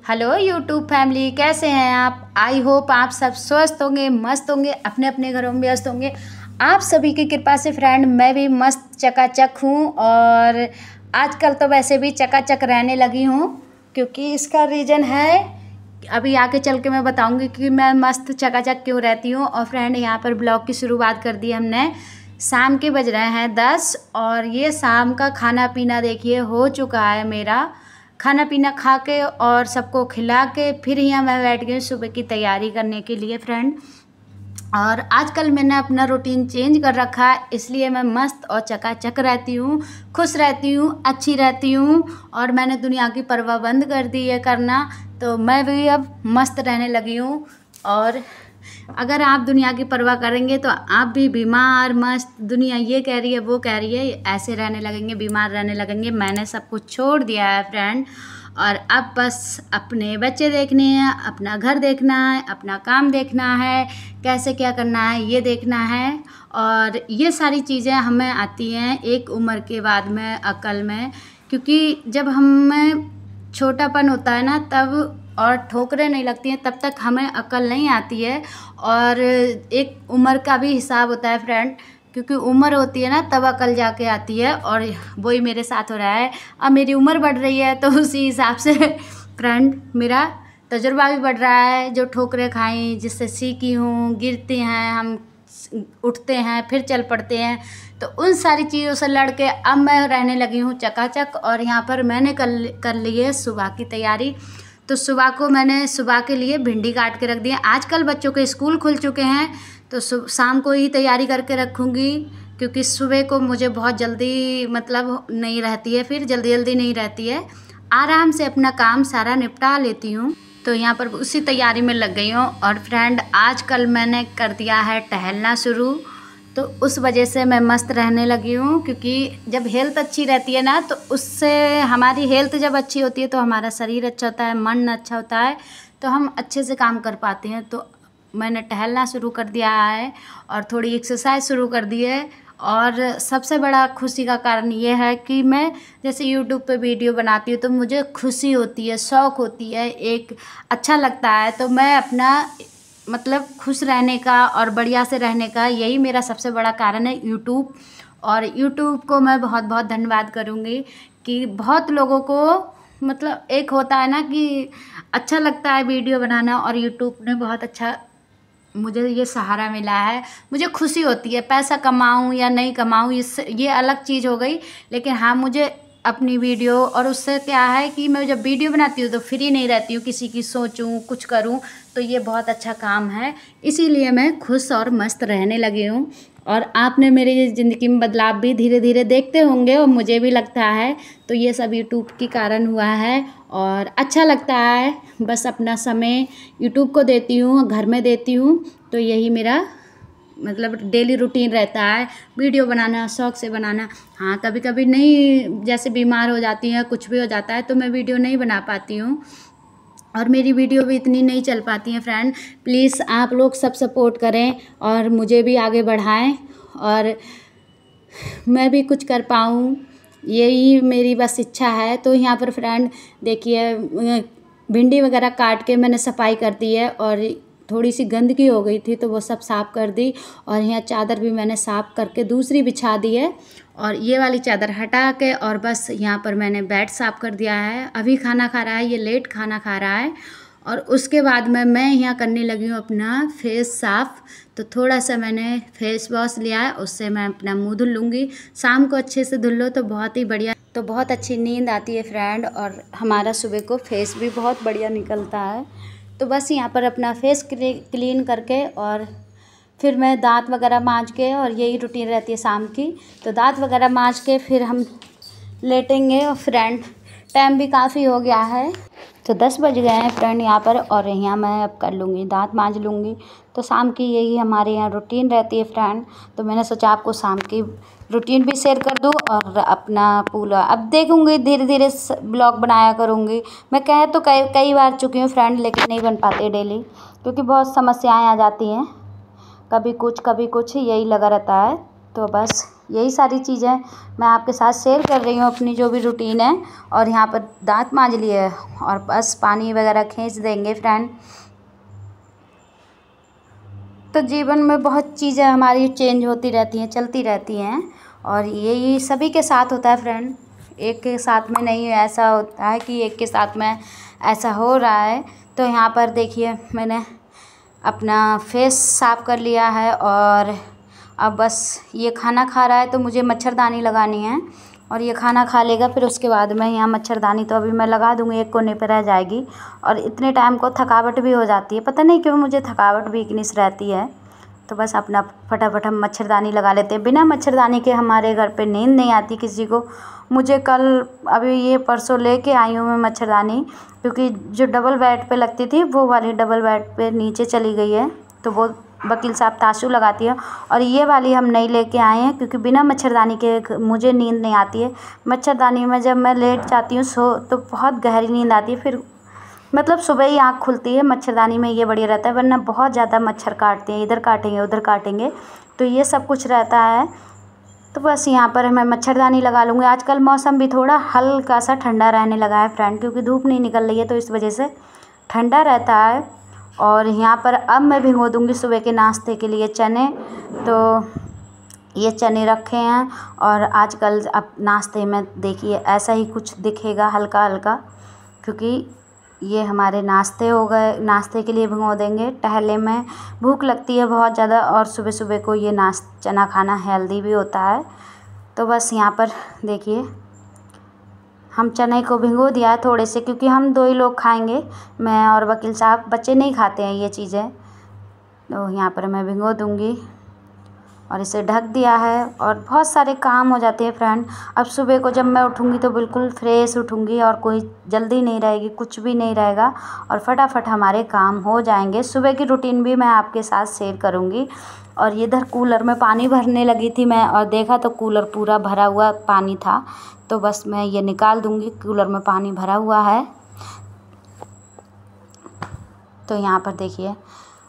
Hello YouTube family, कैसे हैं आप। आई होप आप सब स्वस्थ होंगे, मस्त होंगे, अपने अपने घरों में व्यस्त होंगे। आप सभी की कृपा से फ्रेंड मैं भी मस्त चकाचक हूँ और आजकल तो वैसे भी चकाचक रहने लगी हूँ, क्योंकि इसका रीज़न है अभी आके चल के मैं बताऊँगी कि मैं मस्त चकाचक क्यों रहती हूँ। और फ्रेंड यहाँ पर ब्लॉग की शुरुआत कर दी हमने। शाम के बज रहे हैं 10 और ये शाम का खाना पीना देखिए हो चुका है मेरा। खाना पीना खा के और सबको खिला के फिर यहाँ मैं बैठ गई सुबह की तैयारी करने के लिए फ्रेंड। और आजकल मैंने अपना रूटीन चेंज कर रखा है, इसलिए मैं मस्त और चकाचक रहती हूँ, खुश रहती हूँ, अच्छी रहती हूँ। और मैंने दुनिया की परवाह बंद कर दी है करना, तो मैं भी अब मस्त रहने लगी हूँ। और अगर आप दुनिया की परवाह करेंगे तो आप भी बीमार मस्त, दुनिया ये कह रही है वो कह रही है, ऐसे रहने लगेंगे, बीमार रहने लगेंगे। मैंने सब कुछ छोड़ दिया है फ्रेंड, और अब बस अपने बच्चे देखने हैं, अपना घर देखना है, अपना काम देखना है, कैसे क्या करना है ये देखना है। और ये सारी चीज़ें हमें आती हैं एक उम्र के बाद में, अकल में, क्योंकि जब हमें छोटापन होता है ना तब और ठोकरें नहीं लगती हैं तब तक हमें अकल नहीं आती है। और एक उम्र का भी हिसाब होता है फ्रेंड, क्योंकि उम्र होती है ना तब अकल जाके आती है, और वही मेरे साथ हो रहा है। अब मेरी उम्र बढ़ रही है तो उसी हिसाब से फ्रेंड मेरा तजुर्बा भी बढ़ रहा है। जो ठोकरें खाई, जिससे सीखी हूँ, गिरते हैं हम, उठते हैं, फिर चल पड़ते हैं, तो उन सारी चीज़ों से लड़ के अब मैं रहने लगी हूँ चकाचक। और यहाँ पर मैंने कर ली है सुबह की तैयारी। तो सुबह को मैंने सुबह के लिए भिंडी काट के रख दी है। आजकल बच्चों के स्कूल खुल चुके हैं तो शाम को ही तैयारी करके रखूँगी, क्योंकि सुबह को मुझे बहुत जल्दी मतलब नहीं रहती है, फिर जल्दी नहीं रहती है, आराम से अपना काम सारा निपटा लेती हूँ। तो यहाँ पर उसी तैयारी में लग गई हूँ। और फ्रेंड आजकल मैंने कर दिया है टहलना शुरू, तो उस वजह से मैं मस्त रहने लगी हूँ। क्योंकि जब हेल्थ अच्छी रहती है ना तो उससे, हमारी हेल्थ जब अच्छी होती है तो हमारा शरीर अच्छा होता है, मन अच्छा होता है, तो हम अच्छे से काम कर पाते हैं। तो मैंने टहलना शुरू कर दिया है और थोड़ी एक्सरसाइज शुरू कर दी है। और सबसे बड़ा खुशी का कारण ये है कि मैं जैसे यूट्यूब पे वीडियो बनाती हूँ तो मुझे खुशी होती है, शौक़ होती है, एक अच्छा लगता है। तो मैं अपना मतलब खुश रहने का और बढ़िया से रहने का यही मेरा सबसे बड़ा कारण है यूट्यूब। और यूट्यूब को मैं बहुत बहुत धन्यवाद करूँगी कि बहुत लोगों को मतलब एक होता है ना कि अच्छा लगता है वीडियो बनाना, और यूट्यूब ने बहुत अच्छा मुझे ये सहारा मिला है। मुझे खुशी होती है, पैसा कमाऊँ या नहीं कमाऊँ ये अलग चीज़ हो गई, लेकिन हाँ मुझे अपनी वीडियो, और उससे क्या है कि मैं जब वीडियो बनाती हूँ तो फ्री नहीं रहती हूँ, किसी की सोचूं कुछ करूँ, तो ये बहुत अच्छा काम है। इसीलिए मैं खुश और मस्त रहने लगी हूँ। और आपने मेरी ज़िंदगी में बदलाव भी धीरे धीरे देखते होंगे, और मुझे भी लगता है, तो ये सब यूट्यूब के कारण हुआ है। और अच्छा लगता है, बस अपना समय यूट्यूब को देती हूँ, घर में देती हूँ, तो यही मेरा मतलब डेली रूटीन रहता है, वीडियो बनाना, शौक़ से बनाना। हाँ कभी कभी नहीं, जैसे बीमार हो जाती हैं, कुछ भी हो जाता है तो मैं वीडियो नहीं बना पाती हूँ, और मेरी वीडियो भी इतनी नहीं चल पाती हैं फ्रेंड। प्लीज़ आप लोग सब सपोर्ट करें और मुझे भी आगे बढ़ाएं, और मैं भी कुछ कर पाऊँ, यही मेरी बस इच्छा है। तो यहाँ पर फ्रेंड देखिए, भिंडी वगैरह काट के मैंने सफाई कर दी है, और थोड़ी सी गंदगी हो गई थी तो वो सब साफ़ कर दी। और यहाँ चादर भी मैंने साफ़ करके दूसरी बिछा दी है, और ये वाली चादर हटा के, और बस यहाँ पर मैंने बेड साफ़ कर दिया है। अभी खाना खा रहा है, ये लेट खाना खा रहा है। और उसके बाद में मैं यहाँ करने लगी हूँ अपना फेस साफ़। तो थोड़ा सा मैंने फेस वॉश लिया है, उससे मैं अपना मुँह धुल लूँगी। शाम को अच्छे से धुल लो तो बहुत ही बढ़िया, तो बहुत अच्छी नींद आती है फ्रेंड, और हमारा सुबह को फेस भी बहुत बढ़िया निकलता है। तो बस यहाँ पर अपना फेस क्लीन करके, और फिर मैं दांत वगैरह मांज के, और यही रूटीन रहती है शाम की, तो दांत वगैरह मांज के फिर हम लेटेंगे। और फ्रेंड टाइम भी काफ़ी हो गया है, तो 10 बज गए हैं फ्रेंड यहाँ पर, और यहाँ मैं अब कर लूँगी, दांत मांज लूँगी। तो शाम की यही हमारे यहाँ रूटीन रहती है फ्रेंड। तो मैंने सोचा आपको शाम की रूटीन भी शेयर कर दूँ, और अपना पूरा अब देखूँगी, धीरे धीरे ब्लॉग बनाया करूँगी। मैं कह तो कई बार चुकी हूँ फ्रेंड, लेकिन नहीं बन पाते डेली, क्योंकि बहुत समस्याएं आ जाती हैं, कभी कुछ यही लगा रहता है। तो बस यही सारी चीज़ें मैं आपके साथ शेयर कर रही हूँ, अपनी जो भी रूटीन है। और यहाँ पर दांत मांज लिए और बस पानी वगैरह खींच देंगे फ्रेंड। तो जीवन में बहुत चीज़ें हमारी चेंज होती रहती हैं, चलती रहती हैं, और यही सभी के साथ होता है फ्रेंड। एक के साथ में नहीं ऐसा होता है कि एक के साथ में ऐसा हो रहा है। तो यहाँ पर देखिए मैंने अपना फेस साफ़ कर लिया है और अब बस ये खाना खा रहा है तो मुझे मच्छरदानी लगानी है, और ये खाना खा लेगा फिर उसके बाद में यहाँ मच्छरदानी तो अभी मैं लगा दूँगी, एक कोने पे रह जाएगी। और इतने टाइम को थकावट भी हो जाती है, पता नहीं क्यों मुझे थकावट वीकनेस रहती है। तो बस अपना फटाफट हम मच्छरदानी लगा लेते हैं। बिना मच्छरदानी के हमारे घर पे नींद नहीं आती किसी को। मुझे कल अभी ये परसों लेके आई हूँ मैं मच्छरदानी, क्योंकि जो डबल बेड पे लगती थी वो वाली डबल बेड पे नीचे चली गई है, तो वो वकील साहब ताशू लगाती है। और ये वाली हम नहीं लेके आए हैं क्योंकि बिना मच्छरदानी के मुझे नींद नहीं आती है। मच्छरदानी में जब मैं लेट जाती हूँ सो तो बहुत गहरी नींद आती है, फिर मतलब सुबह ही आँख खुलती है। मच्छरदानी में ये बढ़िया रहता है, वरना बहुत ज़्यादा मच्छर काटते हैं, इधर काटेंगे उधर काटेंगे, तो ये सब कुछ रहता है। तो बस यहाँ पर मैं मच्छरदानी लगा लूँगी। आजकल मौसम भी थोड़ा हल्का सा ठंडा रहने लगा है फ्रेंड, क्योंकि धूप नहीं निकल रही है तो इस वजह से ठंडा रहता है। और यहाँ पर अब मैं भिगो दूँगी सुबह के नाश्ते के लिए चने। तो ये चने रखे हैं और आजकल अब नाश्ते में देखिए ऐसा ही कुछ दिखेगा हल्का हल्का, क्योंकि ये हमारे नाश्ते हो गए। नाश्ते के लिए भिगो देंगे। टहले में भूख लगती है बहुत ज़्यादा, और सुबह सुबह को ये चना खाना हेल्दी भी होता है। तो बस यहाँ पर देखिए हम चने को भिगो दिया है थोड़े से, क्योंकि हम 2 ही लोग खाएंगे, मैं और वकील साहब। बच्चे नहीं खाते हैं ये चीज़ें, तो यहाँ पर मैं भिगो दूँगी और इसे ढक दिया है। और बहुत सारे काम हो जाते हैं फ्रेंड। अब सुबह को जब मैं उठूँगी तो बिल्कुल फ्रेश उठूँगी और कोई जल्दी नहीं रहेगी, कुछ भी नहीं रहेगा, और फटाफट हमारे काम हो जाएंगे। सुबह की रूटीन भी मैं आपके साथ शेयर करूँगी। और इधर कूलर में पानी भरने लगी थी मैं, और देखा तो कूलर पूरा भरा हुआ पानी था, तो बस मैं ये निकाल दूँगी। कूलर में पानी भरा हुआ है, तो यहाँ पर देखिए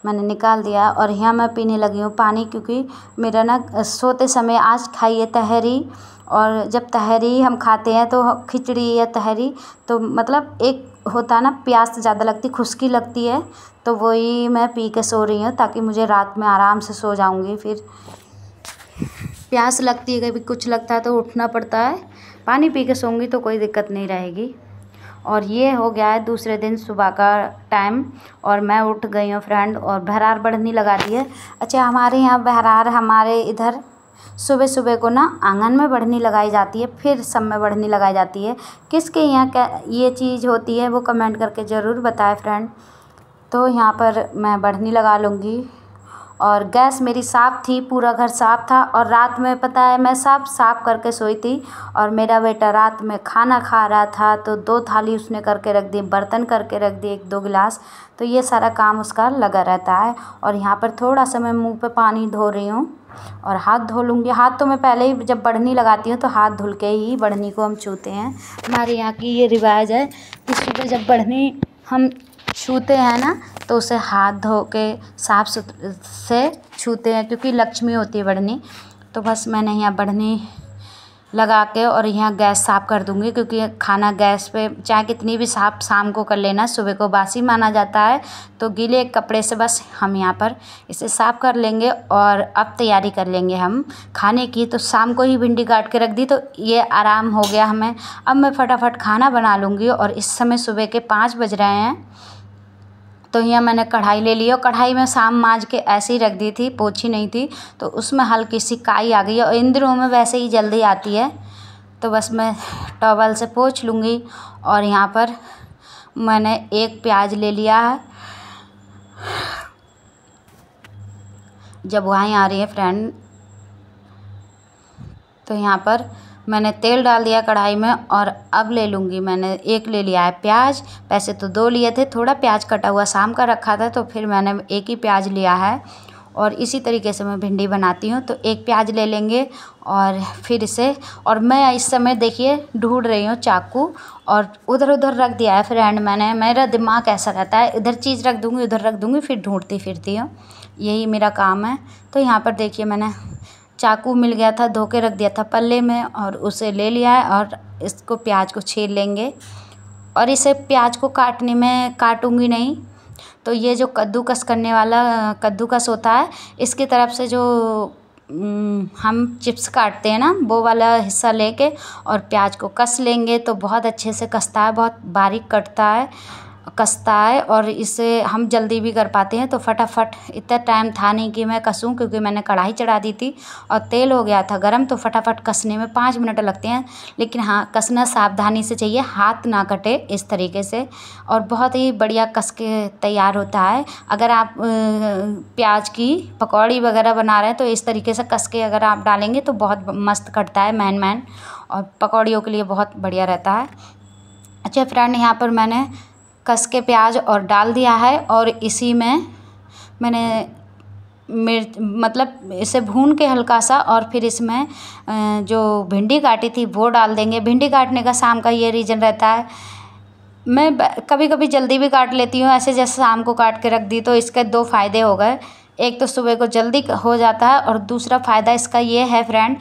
मैंने निकाल दिया और यहाँ मैं पीने लगी हूँ पानी, क्योंकि मेरा ना सोते समय आज खाइए तहरी, और जब तहरी हम खाते हैं तो खिचड़ी या तहरी तो मतलब एक होता है ना प्यास ज़्यादा लगती, खुश्की लगती है, तो वही मैं पी के सो रही हूँ ताकि मुझे रात में आराम से सो जाऊँगी। फिर प्यास लगती है, कभी कुछ लगता है तो उठना पड़ता है। पानी पी के सोऊंगी तो कोई दिक्कत नहीं रहेगी। और ये हो गया है दूसरे दिन सुबह का टाइम, और मैं उठ गई हूँ फ्रेंड, और बहरार बढ़नी लगा दी है। अच्छा, हमारे यहाँ बहरार, हमारे इधर सुबह सुबह को ना आंगन में बढ़नी लगाई जाती है, फिर सब में बढ़नी लगाई जाती है। किसके यहाँ क्या ये चीज़ होती है वो कमेंट करके ज़रूर बताएं फ्रेंड। तो यहाँ पर मैं बढ़नी लगा लूँगी। और गैस मेरी साफ़ थी, पूरा घर साफ़ था, और रात में पता है मैं सब साफ़ करके सोई थी, और मेरा बेटा रात में खाना खा रहा था तो 2 थाली उसने करके रख दी, बर्तन करके रख दिए 1-2 गिलास, तो ये सारा काम उसका लगा रहता है। और यहाँ पर थोड़ा सा मैं मुँह पे पानी धो रही हूँ और हाथ धो लूँगी। हाथ तो मैं पहले ही जब बढ़नी लगाती हूँ तो हाथ धुल के ही बढ़नी को हम छूते हैं। हमारे यहाँ की ये रिवाज है कि सुबह जब बढ़नी हम छूते हैं ना तो उसे हाथ धो के साफ़ सुथरे से छूते हैं, क्योंकि लक्ष्मी होती है बढ़नी। तो बस मैंने यहाँ बढ़नी लगा के और यहाँ गैस साफ़ कर दूँगी, क्योंकि खाना गैस पे चाहे कितनी भी साफ़ शाम को कर लेना, सुबह को बासी माना जाता है। तो गीले कपड़े से बस हम यहाँ पर इसे साफ़ कर लेंगे और अब तैयारी कर लेंगे हम खाने की। तो शाम को ही भिंडी काट के रख दी तो ये आराम हो गया हमें। अब मैं फटाफट खाना बना लूँगी। और इस समय सुबह के 5 बज रहे हैं। तो यहाँ मैंने कढ़ाई ले ली, और कढ़ाई में शाम मांज के ऐसे ही रख दी थी, पोछी नहीं थी, तो उसमें हल्की सी काई आ गई है। और इन दिनों में वैसे ही जल्दी आती है, तो बस मैं टॉवल से पोंछ लूँगी। और यहाँ पर मैंने 1 प्याज ले लिया है। जब वहाँ आ रही है फ्रेंड, तो यहाँ पर मैंने तेल डाल दिया कढ़ाई में, और अब ले लूँगी। मैंने 1 ले लिया है प्याज, वैसे तो 2 लिए थे, थोड़ा प्याज कटा हुआ शाम का रखा था तो फिर मैंने 1 ही प्याज लिया है। और इसी तरीके से मैं भिंडी बनाती हूँ। तो 1 प्याज ले लेंगे और फिर इसे, और मैं इस समय देखिए ढूंढ रही हूँ चाकू, और उधर उधर रख दिया है फ्रेंड मैंने। मेरा दिमाग ऐसा रहता है, इधर चीज़ रख दूँगी उधर रख दूँगी, फिर ढूंढती फिरती हूँ, यही मेरा काम है। तो यहाँ पर देखिए मैंने चाकू मिल गया था, धो के रख दिया था पल्ले में, और उसे ले लिया है। और इसको प्याज को छील लेंगे, और इसे प्याज को काटने में काटूंगी नहीं। तो ये जो कद्दूकस करने वाला कद्दूकस होता है, इसकी तरफ से जो हम चिप्स काटते हैं ना, वो वाला हिस्सा लेके और प्याज को कस लेंगे तो बहुत अच्छे से कसता है, बहुत बारीक कसता है। और इसे हम जल्दी भी कर पाते हैं। तो फटाफट, इतना टाइम था नहीं कि मैं कसूं, क्योंकि मैंने कढ़ाई चढ़ा दी थी और तेल हो गया था गरम, तो फटाफट कसने में 5 मिनट लगते हैं। लेकिन हाँ, कसना सावधानी से चाहिए, हाथ ना कटे इस तरीके से, और बहुत ही बढ़िया कस के तैयार होता है। अगर आप प्याज की पकौड़ी वगैरह बना रहे हैं तो इस तरीके से कस के अगर आप डालेंगे तो बहुत मस्त कटता है मैन, और पकौड़ियों के लिए बहुत बढ़िया रहता है। अच्छा फ्रेंड, यहाँ पर मैंने कस के प्याज और डाल दिया है, और इसी में मैंने मिर्च मतलब इसे भून के हल्का सा, और फिर इसमें जो भिंडी काटी थी वो डाल देंगे। भिंडी काटने का शाम का ये रीज़न रहता है, मैं कभी कभी जल्दी भी काट लेती हूँ, ऐसे जैसे शाम को काट के रख दी तो इसके 2 फ़ायदे हो गए। एक तो सुबह को जल्दी हो जाता है, और दूसरा फ़ायदा इसका ये है फ्रेंड,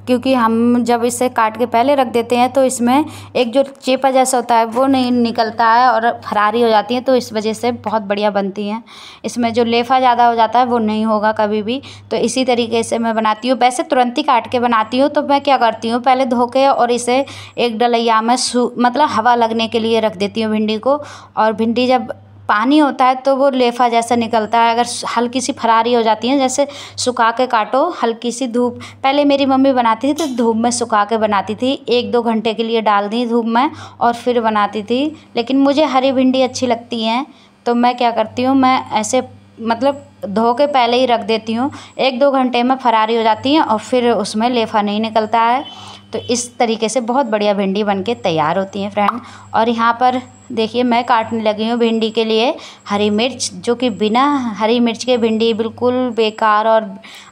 क्योंकि हम जब इसे काट के पहले रख देते हैं तो इसमें एक जो चेपा जैसा होता है वो नहीं निकलता है, और फरारी हो जाती है, तो इस वजह से बहुत बढ़िया बनती हैं। इसमें जो लेफा ज़्यादा हो जाता है वो नहीं होगा कभी भी। तो इसी तरीके से मैं बनाती हूँ। वैसे तुरंत ही काट के बनाती हूँ, तो मैं क्या करती हूँ, पहले धो के और इसे एक डलैया में मतलब हवा लगने के लिए रख देती हूँ भिंडी को। और भिंडी जब पानी होता है तो वो लेफा जैसा निकलता है, अगर हल्की सी फरारी हो जाती है, जैसे सुखा के काटो, हल्की सी धूप, पहले मेरी मम्मी बनाती थी तो धूप में सुखा के बनाती थी, 1-2 घंटे के लिए डाल दी धूप में और फिर बनाती थी। लेकिन मुझे हरी भिंडी अच्छी लगती हैं, तो मैं क्या करती हूँ, मैं ऐसे मतलब धो के पहले ही रख देती हूँ, 1-2 घंटे में फरारी हो जाती हैं और फिर उसमें लेफा नहीं निकलता है। तो इस तरीके से बहुत बढ़िया भिंडी बन के तैयार होती है फ्रेंड। और यहाँ पर देखिए मैं काटने लगी हूँ भिंडी के लिए हरी मिर्च, जो कि बिना हरी मिर्च के भिंडी बिल्कुल बेकार और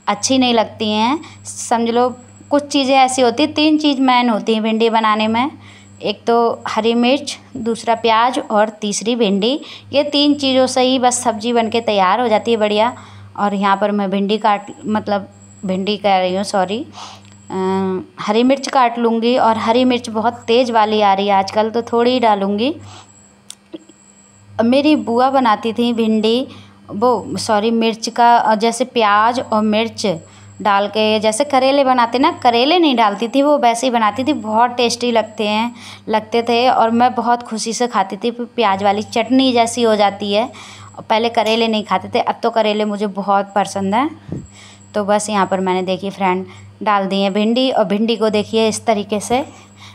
अच्छी नहीं लगती हैं। समझ लो कुछ चीज़ें ऐसी होती, 3 चीज़ मेन होती हैं भिंडी बनाने में, एक तो हरी मिर्च, दूसरा प्याज और तीसरी भिंडी। ये 3 चीज़ों से ही बस सब्ज़ी बन के तैयार हो जाती है बढ़िया। और यहाँ पर मैं भिंडी कह रही हूँ, सॉरी, हरी मिर्च काट लूँगी। और हरी मिर्च बहुत तेज़ वाली आ रही है आजकल, तो थोड़ी ही डालूँगी। मेरी बुआ बनाती थी मिर्च का, जैसे प्याज और मिर्च डाल के, जैसे करेले बनाते ना, करेले नहीं डालती थी वो, वैसे ही बनाती थी, बहुत टेस्टी लगते थे। और मैं बहुत खुशी से खाती थी, प्याज वाली चटनी जैसी हो जाती है। पहले करेले नहीं खाते थे, अब तो करेले मुझे बहुत पसंद है। तो बस यहाँ पर मैंने देखिए फ्रेंड डाल दी है भिंडी, और भिंडी को देखिए इस तरीके से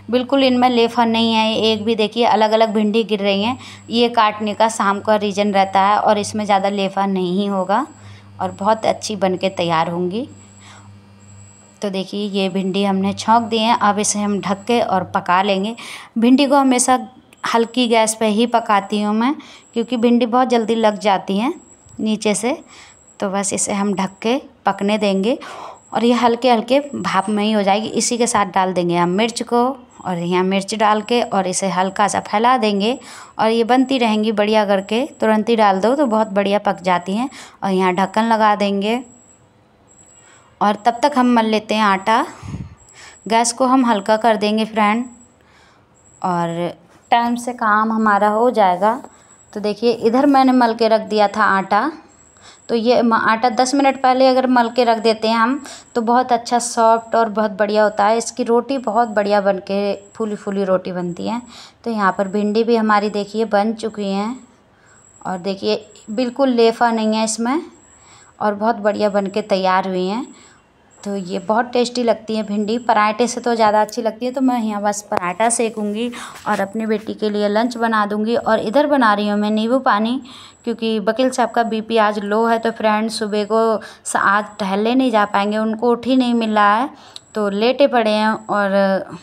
बिल्कुल इनमें लेफा नहीं है, एक भी देखिए अलग अलग भिंडी गिर रही हैं। ये काटने का शाम का रीज़न रहता है, और इसमें ज़्यादा लेफा नहीं होगा और बहुत अच्छी बन के तैयार होंगी। तो देखिए ये भिंडी हमने छौंक दी है, अब इसे हम ढक के और पका लेंगे। भिंडी को हमेशा हल्की गैस पे ही पकाती हूँ मैं, क्योंकि भिंडी बहुत जल्दी लग जाती हैं नीचे से। तो बस इसे हम ढक के पकने देंगे, और ये हल्के हल्के भाप में ही हो जाएगी। इसी के साथ डाल देंगे हम मिर्च को, और यहाँ मिर्च डाल के और इसे हल्का सा फैला देंगे, और ये बनती रहेंगी बढ़िया करके। तुरंत ही डाल दो तो बहुत बढ़िया पक जाती हैं। और यहाँ ढक्कन लगा देंगे, और तब तक हम मल लेते हैं आटा। गैस को हम हल्का कर देंगे फ्रेंड, और टाइम से काम हमारा हो जाएगा। तो देखिए इधर मैंने मल के रख दिया था आटा। तो ये आटा 10 मिनट पहले अगर मल के रख देते हैं हम, तो बहुत अच्छा सॉफ्ट और बहुत बढ़िया होता है। इसकी रोटी बहुत बढ़िया बन के फूली फूली रोटी बनती है। तो यहाँ पर भिंडी भी हमारी देखिए बन चुकी हैं, और देखिए बिल्कुल लेफा नहीं है इसमें, और बहुत बढ़िया बन के तैयार हुई हैं। तो ये बहुत टेस्टी लगती है भिंडी, पराठे से तो ज़्यादा अच्छी लगती है। तो मैं यहाँ बस पराठा सेकूँगी और अपनी बेटी के लिए लंच बना दूँगी। और इधर बना रही हूँ मैं नींबू पानी, क्योंकि वकील साहब का बीपी आज लो है। तो फ्रेंड सुबह को आज टहलने नहीं जा पाएंगे, उनको उठ ही नहीं मिल रहा है, तो लेटे पड़े हैं, और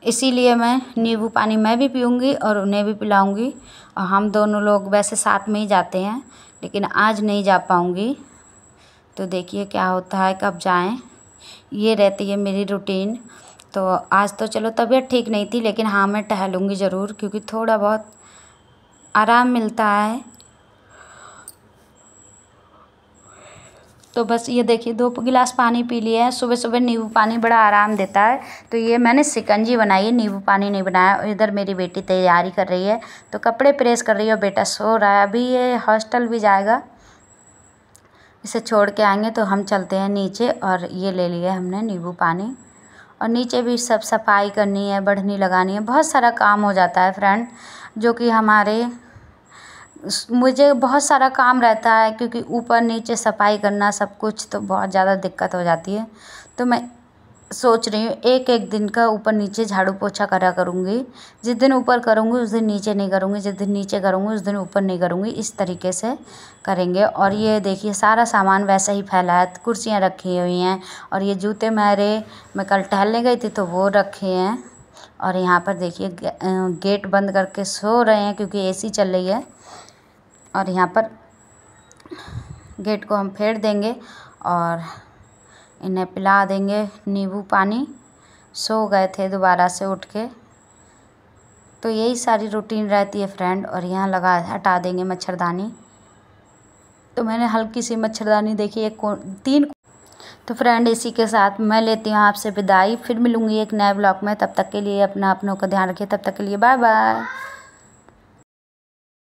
इसीलिए मैं नींबू पानी मैं भी पीऊँगी और उन्हें भी पिलाऊँगी। और हम दोनों लोग वैसे साथ में ही जाते हैं, लेकिन आज नहीं जा पाऊँगी। तो देखिए क्या होता है, कब जाएं, ये रहती है मेरी रूटीन। तो आज तो चलो तबीयत ठीक नहीं थी, लेकिन हाँ मैं टहलूँगी ज़रूर, क्योंकि थोड़ा बहुत आराम मिलता है। तो बस ये देखिए 2 गिलास पानी पी लिए हैं। सुबह सुबह नींबू पानी बड़ा आराम देता है। तो ये मैंने शिकंजी बनाई है, नींबू पानी नहीं बनाया। और इधर मेरी बेटी तैयारी कर रही है, तो कपड़े प्रेस कर रही है और बेटा सो रहा है। अभी ये हॉस्टल भी जाएगा, इसे छोड़ के आएंगे तो हम चलते हैं नीचे। और ये ले लिया हमने नींबू पानी, और नीचे भी सब सफाई करनी है, बढ़नी लगानी है, बहुत सारा काम हो जाता है फ्रेंड, जो कि मुझे बहुत सारा काम रहता है, क्योंकि ऊपर नीचे सफाई करना सब कुछ, तो बहुत ज़्यादा दिक्कत हो जाती है। तो मैं सोच रही हूँ एक एक दिन का ऊपर नीचे झाड़ू पोछा करा करूँगी। जिस दिन ऊपर करूँगी उस दिन नीचे नहीं करूँगी, जिस दिन नीचे करूँगी उस दिन ऊपर नहीं करूँगी, इस तरीके से करेंगे। और ये देखिए सारा सामान वैसे ही फैला है, कुर्सियाँ रखी हुई हैं, और ये जूते मैं कल टहलने गई थी तो वो रखे हैं। और यहाँ पर देखिए गेट बंद करके सो रहे हैं, क्योंकि एसी चल रही है। और यहाँ पर गेट को हम फेर देंगे और इन्हें पिला देंगे नींबू पानी। सो गए थे दोबारा से उठ के। तो यही सारी रूटीन रहती है फ्रेंड। और यहाँ हटा देंगे मच्छरदानी। तो मैंने हल्की सी मच्छरदानी देखी, 3। तो फ्रेंड इसी के साथ मैं लेती हूँ आपसे विदाई। फिर मिलूँगी एक नए ब्लॉग में। तब तक के लिए अपनों का ध्यान रखिए। तब तक के लिए बाय बाय।